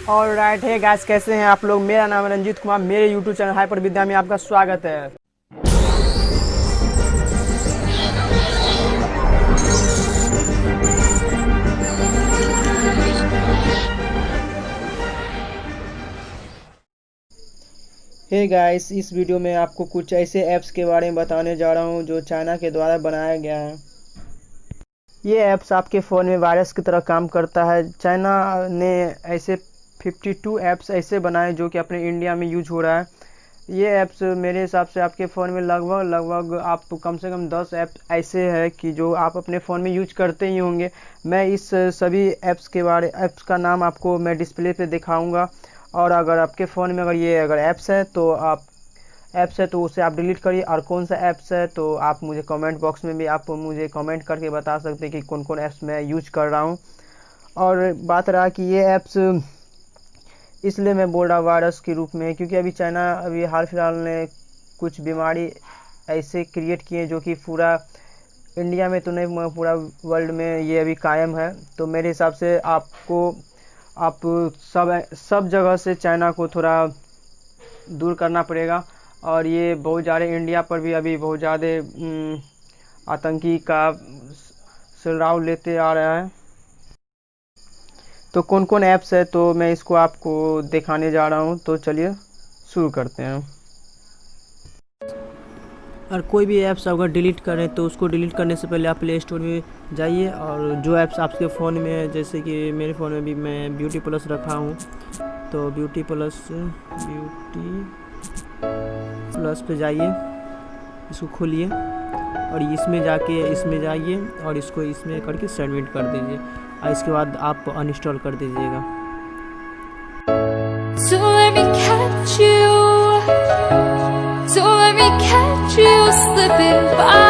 और राइट है गाइस, कैसे हैं आप लोग। मेरा नाम है रंजीत कुमार, मेरे यूट्यूब चैनल हाइपर विद्या में आपका स्वागत है। हे गाइस, इस वीडियो में आपको कुछ ऐसे ऐप्स के बारे में बताने जा रहा हूं जो चाइना के द्वारा बनाया गया है। ये ऐप्स आपके फ़ोन में वायरस की तरह काम करता है। चाइना ने ऐसे 52 ऐप्स ऐसे बनाए जो कि अपने इंडिया में यूज हो रहा है। ये ऐप्स मेरे हिसाब से आपके फ़ोन में लगभग आप कम से कम 10 ऐप ऐसे हैं कि जो आप अपने फ़ोन में यूज करते ही होंगे। मैं इस सभी ऐप्स का नाम आपको मैं डिस्प्ले पे दिखाऊंगा। और अगर आपके फ़ोन में अगर ऐप्स है तो उसे आप डिलीट करिए। और कौन सा ऐप्स है तो आप मुझे कमेंट बॉक्स में भी आप मुझे कमेंट करके बता सकते हैं कि कौन कौन ऐप्स मैं यूज कर रहा हूँ। और बात रहा कि ये ऐप्स इसलिए मैं बोल रहा वायरस के रूप में, क्योंकि अभी चाइना अभी हाल फिलहाल ने कुछ बीमारी ऐसे क्रिएट किए जो कि पूरा इंडिया में तो नहीं, पूरा वर्ल्ड में ये अभी कायम है। तो मेरे हिसाब से आप सब जगह से चाइना को थोड़ा दूर करना पड़ेगा। और ये बहुत ज़्यादा इंडिया पर भी अभी बहुत ज़्यादा आतंकी का सिलराव लेते आ रहा है। तो कौन कौन ऐप्स है तो मैं इसको आपको दिखाने जा रहा हूँ। तो चलिए शुरू करते हैं। और कोई भी ऐप्स अगर डिलीट करें तो उसको डिलीट करने से पहले आप प्ले स्टोर में जाइए और जो ऐप्स आपके फ़ोन में है, जैसे कि मेरे फ़ोन में भी मैं ब्यूटी प्लस रखा हूँ, तो ब्यूटी प्लस पे जाइए, इसको खोलिए और इसमें जाइए और इसको इसमें करके सबमिट कर दीजिए और इसके बाद आप अनइंस्टॉल कर दीजिएगा। So let me catch you, so let me catch you slipping by.